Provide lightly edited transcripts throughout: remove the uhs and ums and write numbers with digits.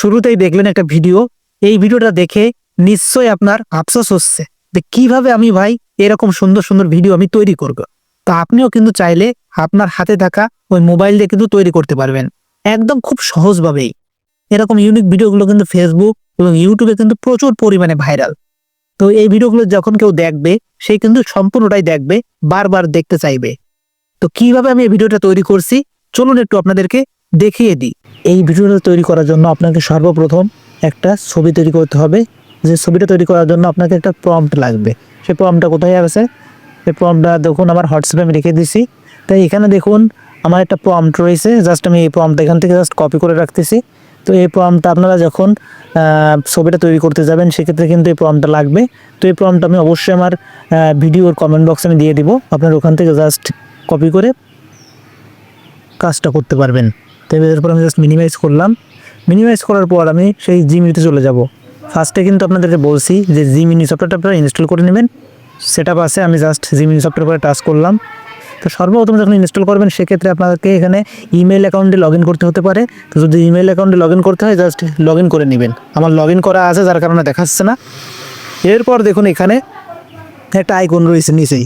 শুরুতেই দেখলেন একটা ভিডিও। এই ভিডিওটা দেখে নিশ্চয়ই আপনার আফসোস হচ্ছে যে কিভাবে আমি ভাই এরকম সুন্দর সুন্দর ভিডিও আমি তৈরি করব। তো আপনিও কিন্তু চাইলে আপনার হাতে থাকা ওই মোবাইল দিয়ে কিন্তু তৈরি করতে পারবেন একদম খুব সহজভাবেই। এরকম ইউনিক ভিডিওগুলো কিন্তু ফেসবুক এবং ইউটিউবে কিন্তু প্রচুর পরিমাণে ভাইরাল। তো এই ভিডিওগুলো যখন কেউ দেখবে সে কিন্তু সম্পূর্ণটাই দেখবে, বারবার দেখতে চাইবে। তো কিভাবে আমি এই ভিডিওটা তৈরি করছি চলুন একটু আপনাদেরকে দেখিয়ে দিই। এই ভিডিওটা তৈরি করার জন্য আপনাকে সর্বপ্রথম একটা ছবি তৈরি করতে হবে। যে ছবিটা তৈরি করার জন্য আপনাকে একটা প্রম্পট লাগবে। সেই প্রম্পটটা কোথায় আছে? সেই প্রম্পটটা দেখুন আমার হোয়াটসঅ্যাপে আমি রেখে দিছি। তাই এখানে দেখুন আমার একটা প্রম্পট রয়েছে, জাস্ট আমি এই প্রম্পটটা এখান থেকে জাস্ট কপি করে রাখতেছি। তো এই প্রম্পটটা আপনারা যখন ছবিটা তৈরি করতে যাবেন সেক্ষেত্রে কিন্তু এই প্রম্পটটা লাগবে। তো এই প্রম্পটটা আমি অবশ্যই আমার ভিডিওর কমেন্ট বক্সে আমি দিয়ে দিব, আপনার ওখান থেকে জাস্ট কপি করে কাজটা করতে পারবেন। তো এরপর আমি জাস্ট মিনিমাইজ করলাম। মিনিমাইজ করার পর আমি সেই জিমিনিতে চলে যাব। ফার্স্টে কিন্তু আপনাদেরকে বলছি যে জিমিনি সফটওয়্যারটা আপনারা ইনস্টল করে নেবেন। সেটআপ আছে, আমি জাস্ট জিমিনি সফটওয়্যার করে টাচ করলাম। তো সর্বপ্রথম যখন ইনস্টল করবেন সেক্ষেত্রে আপনাকে এখানে ইমেল অ্যাকাউন্টে লগ ইন করতে হতে পারে। তো যদি ইমেল অ্যাকাউন্টে লগ ইন করতে হয় জাস্ট লগ ইন করে নেবেন। আমার লগ ইন করা আছে যার কারণে দেখাচ্ছে না। এরপর দেখুন এখানে একটা আইকন রয়েছে নিচেই,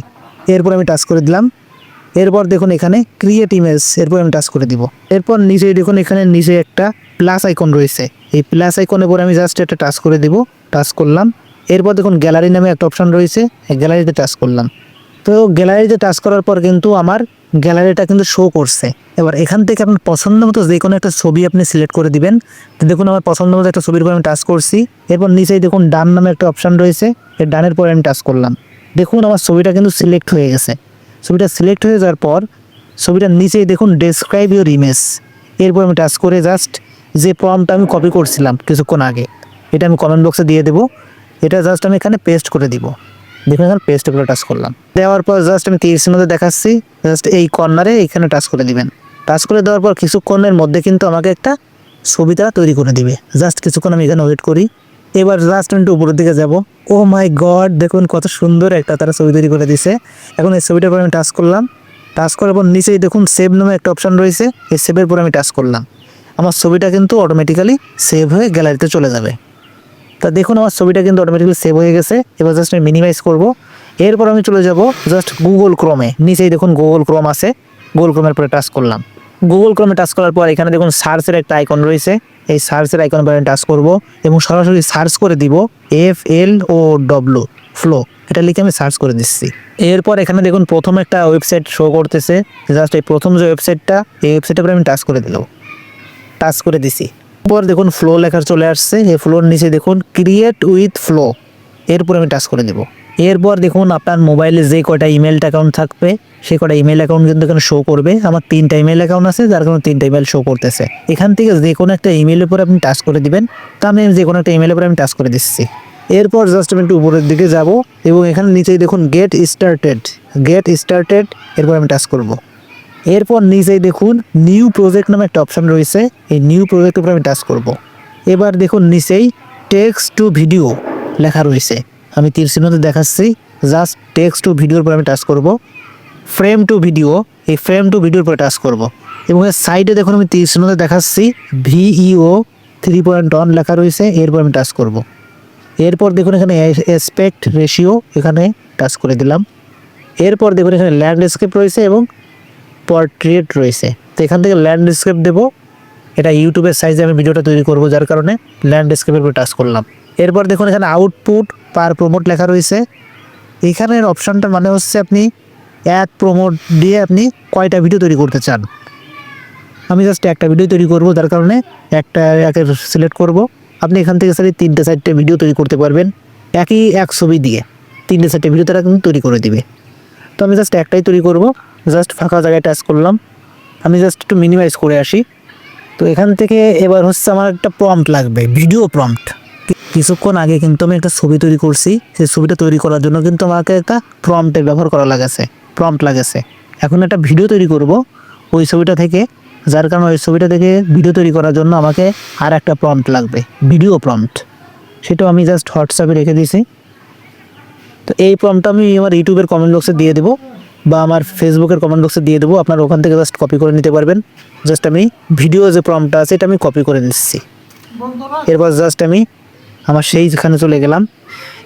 এরপর আমি টাচ করে দিলাম। এরপর দেখুন এখানে ক্রিয়েট ইমেজ, এরপর আমি টাচ করে দিব। এরপর নিচে দেখুন এখানে নিচে একটা প্লাস আইকন রয়েছে, এই প্লাস আইকনের পর আমি জাস্ট একটা টাচ করে দিব। টাচ করলাম। এরপর দেখুন গ্যালারি নামে একটা অপশন রয়েছে, এই গ্যালারিতে টাচ করলাম। তো গ্যালারিতে টাচ করার পর কিন্তু আমার গ্যালারিটা কিন্তু শো করছে। এবার এখান থেকে আপনার পছন্দ মতো যে কোনো একটা ছবি আপনি সিলেক্ট করে দিবেন। তো দেখুন আমার পছন্দ মতো একটা ছবির উপর আমি টাচ করছি। এরপর নিচেই দেখুন ডান নামে একটা অপশন রয়েছে, এই ডানের পরে আমি টাচ করলাম। দেখুন আমার ছবিটা কিন্তু সিলেক্ট হয়ে গেছে। ছবিটা সিলেক্ট হয়ে যাওয়ার পর ছবিটার নিচেই দেখুন ডেসক্রাইব ইউর ইমেজ, এরপর আমি টাচ করে জাস্ট যে প্রম্পটটা আমি কপি করছিলাম কিছুক্ষণ আগে এটা আমি কমেন্ট বক্সে দিয়ে দেবো। এটা জাস্ট আমি এখানে পেস্ট করে দিব। দেখুন এখানে পেস্ট করে টাচ করলাম। দেওয়ার পর জাস্ট আমি তীর চিহ্নতে দেখাচ্ছি, জাস্ট এই কর্নারে এখানে টাচ করে দিবেন। টাচ করে দেওয়ার পর কিছুক্ষণের মধ্যে কিন্তু আমাকে একটা ছবি তারা তৈরি করে দিবে। জাস্ট কিছুক্ষণ আমি এখানে ওয়েট করি। এবার জাস্ট আমি একটু উপরের দিকে যাব। ও মাই গড, দেখুন কত সুন্দর একটা তারা ছবি তৈরি করে দিছে। এখন এই ছবিটার পর আমি টাচ করলাম। টাচ করার পর নিচেই দেখুন সেভ নামে একটা অপশন রয়েছে, এই সেভের পর আমি টাচ করলাম। আমার ছবিটা কিন্তু অটোমেটিক্যালি সেভ হয়ে গ্যালারিতে চলে যাবে। তা দেখুন আমার ছবিটা কিন্তু অটোমেটিক্যালি সেভ হয়ে গেছে। এবার জাস্ট আমি মিনিমাইজ করব। এরপর আমি চলে যাব জাস্ট গুগল ক্রোমে। নিচেই দেখুন গুগল ক্রোম আছে, গুগল ক্রোমের পরে টাচ করলাম। গুগল ক্রোমে টাচ করার পর এখানে দেখুন সার্চের একটা আইকন রয়েছে, এই সার্চের আইকন পরে টাচ করব এবং সরাসরি সার্চ করে দিব FLOW ফ্লো, এটা লিখে আমি সার্চ করে দিচ্ছি। এরপর এখানে দেখুন প্রথম একটা ওয়েবসাইট শো করতেছে, জাস্ট এই প্রথম যে ওয়েবসাইটটা এই ওয়েবসাইটের পরে আমি টাচ করে দিলাম। টাচ করে দিছি। পর দেখুন ফ্লো লেখা চলে আসছে, এই ফ্লোর নিচে দেখুন ক্রিয়েট উইথ ফ্লো, এরপর আমি টাচ করে দেব। এরপর দেখুন আপনার মোবাইলে যে কয়টা ইমেল অ্যাকাউন্ট থাকবে সেই কয়টা ইমেল অ্যাকাউন্ট কিন্তু এখানে শো করবে। আমার 3টা ইমেল অ্যাকাউন্ট আছে যার কারণে 3টা ইমেল শো করতেছে। এখান থেকে যে কোনো একটা ইমেলের উপরে আপনি টাচ করে দিবেন। তা আমি যে কোনো একটা ইমেলের উপরে আমি টাচ করে দিচ্ছি। এরপর জাস্ট আমি একটু উপরের দিকে যাব এবং এখানে নিচেই দেখুন গেট স্টার্টেড, এরপর আমি টাচ করব। এরপর নিচেই দেখুন নিউ প্রজেক্ট নামে একটা অপশন রয়েছে, এই নিউ প্রজেক্টের উপর আমি টাচ করব। এবার দেখুন নিচেই টেক্সট টু ভিডিও লেখা রয়েছে, আমি তীর চিহ্নতে দেখাচ্ছি। জাস্ট টেক্সট টু ভিডিওর উপর আমি টাচ করব। ফ্রেম টু ভিডিও, এই ফ্রেম টু ভিডিওর উপর টাচ করব এবং এর সাইডে দেখুন আমি তীর চিহ্নতে দেখাচ্ছি VEO 3.1 লেখা রয়েছে, এরপর আমি টাচ করব। এরপর দেখুন এখানে অ্যাসপেক্ট রেশিও, এখানে টাচ করে দিলাম। এরপর দেখুন এখানে ল্যান্ডস্কেপ রয়েছে এবং পোর্ট্রেট রয়েছে। তো এখান থেকে ল্যান্ডস্কেপ দেব, এটা ইউটিউবের সাইজে আমি ভিডিওটা তৈরি করব যার কারণে ল্যান্ডস্কেপের উপর টাচ করলাম। এরপর দেখুন এখানে আউটপুট পার প্রমোট লেখা রয়েছে। এখানের অপশানটার মানে হচ্ছে আপনি এক প্রমোট দিয়ে আপনি কয়টা ভিডিও তৈরি করতে চান। আমি জাস্ট একটা ভিডিও তৈরি করব যার কারণে একটা সিলেক্ট করব। আপনি এখান থেকে স্যার 3টে 4টে ভিডিও তৈরি করতে পারবেন এক ছবি দিয়ে। 3টে 4টে ভিডিও তারা কিন্তু তৈরি করে দিবে। তো আমি জাস্ট একটাই তৈরি করব। জাস্ট ফাঁকা জায়গায় টাচ করলাম। আমি জাস্ট একটু মিনিমাইজ করে আসি। তো এখান থেকে এবার হচ্ছে আমার একটা প্রম্পট লাগবে, ভিডিও প্রম্পট। কিছুক্ষণ আগে কিন্তু আমি একটা ছবি তৈরি করছি, সেই ছবিটা তৈরি করার জন্য কিন্তু আমাকে একটা প্রম্পটের ব্যবহার করা প্রম্পট লাগেছে। এখন একটা ভিডিও তৈরি করব ওই ছবিটা থেকে, যার কারণে ওই ছবিটা থেকে ভিডিও তৈরি করার জন্য আমাকে আর একটা প্রম্পট লাগবে, ভিডিও প্রম্পট। সেটাও আমি জাস্ট হোয়াটসঅ্যাপে রেখে দিয়েছি। তো এই প্রম্পটটা আমি আমার ইউটিউবের কমেন্ট বক্সে দিয়ে দেবো বা আমার ফেসবুকের কমেন্ট বক্সে দিয়ে দেবো, আপনারা ওখান থেকে জাস্ট কপি করে নিতে পারবেন। জাস্ট আমি ভিডিও যে প্রম্পটটা আছে এটা আমি কপি করে নিচ্ছি। এরপর জাস্ট আমি আমার সেইখানে চলে গেলাম।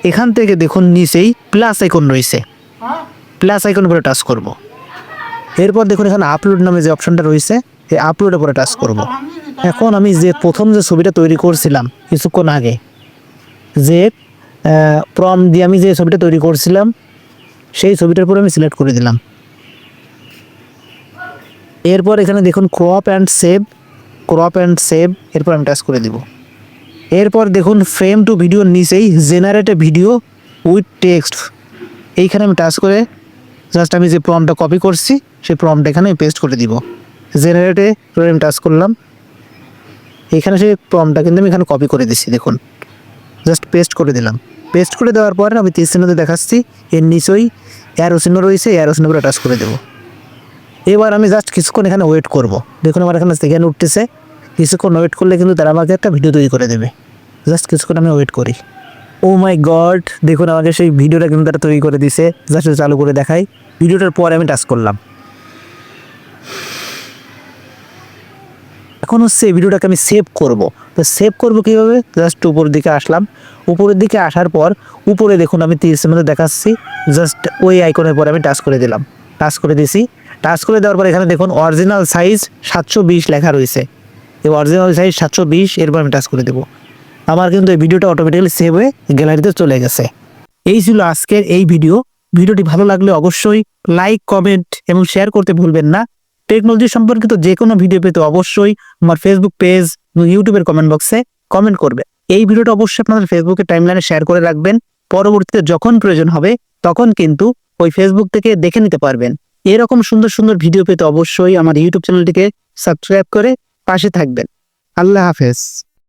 এখান থেকে দেখুন নিচেই প্লাস আইকন রয়েছে, প্লাস আইকন উপরে টাচ করব। এরপর দেখুন এখানে আপলোড নামে যে অপশনটা রয়েছে, এই আপলোডের উপরে টাচ করব। এখন আমি যে প্রথম যে ছবিটা তৈরি করছিলাম কিছুক্ষণ আগে, যে প্রম্পট দিয়ে আমি যে ছবিটা তৈরি করছিলাম, সেই ছবিটার উপরে আমি সিলেক্ট করে দিলাম। এরপর এখানে দেখুন crop and save, crop and save, এরপর আমি টাচ করে দিব। এরপর দেখুন ফ্রেম টু ভিডিওর নিচেই generate A video with text, এইখানে আমি টাচ করে জাস্ট আমি যে প্রম্পটটা কপি করছি সেই প্রম্পটটা এখানে পেস্ট করে দিব। জেনারেটে আমি টাচ করলাম, এখানে সেই প্রম্পটটা কিন্তু আমি এখানে কপি করে দিচ্ছি, দেখুন জাস্ট পেস্ট করে দিলাম। পেস্ট করে দেওয়ার পর আমি তীর চিহ্নতে দেখাচ্ছি, এর নিচেই অ্যারো চিহ্ন রয়েছে, অ্যারো চিহ্ন করে টাচ করে দেবো। এবার আমি জাস্ট কিছুক্ষণ এখানে ওয়েট করব। দেখুন আমার এখানে সেকেন্ড উঠতেছে, কিছুক্ষণ ওয়েট করলে কিন্তু তারা আমাকে একটা ভিডিও তৈরি করে দেবে। জাস্ট কিছুক্ষণ আমি ওয়েট করি। ও মাই গড, দেখুন আমাকে সেই ভিডিওটা কিন্তু তারা তৈরি করে দিছে। জাস্ট চালু করে দেখাই, ভিডিওটার পরে আমি টাচ করলাম। এখন হচ্ছে এই ভিডিওটাকে আমি সেভ করব। তো সেভ করব কীভাবে, জাস্ট উপরের দিকে আসলাম। উপরের দিকে আসার পর উপরে দেখুন আমি তীরের মধ্যে দেখাচ্ছি, জাস্ট ওই আইকনের পরে আমি টাচ করে দিলাম। টাচ করে দিছি, টাচ করে দেওয়ার পর এখানে দেখুন অরিজিনাল সাইজ 720 লেখা রয়েছে। এই অরিজিনাল সাইজ 720, এরপর আমি টাচ করে দেবো। আমার কিন্তু এই ভিডিওটা অটোমেটিক্যালি সেভ হয়ে গ্যালারিতে চলে গেছে। এই ছিল আজকের এই ভিডিও। ভিডিওটি ভালো লাগলে অবশ্যই লাইক, কমেন্ট এবং শেয়ার করতে ভুলবেন না। টেকনোলজি সম্পর্কিত যে কোনো ভিডিও পেতে অবশ্যই আমার ফেসবুক পেজ এবং ইউটিউবের কমেন্ট বক্সে কমেন্ট করবে। এই ভিডিওটা অবশ্যই আপনাদের ফেসবুকের টাইমলাইনে শেয়ার করে রাখবেন। পরবর্তীতে যখন প্রয়োজন হবে তখন কিন্তু ওই ফেসবুক থেকে দেখে নিতে পারবেন। এরকম সুন্দর সুন্দর ভিডিও পেতে অবশ্যই আমার ইউটিউব চ্যানেলটিকে সাবস্ক্রাইব করে পাশে থাকবেন। আল্লাহ হাফেজ।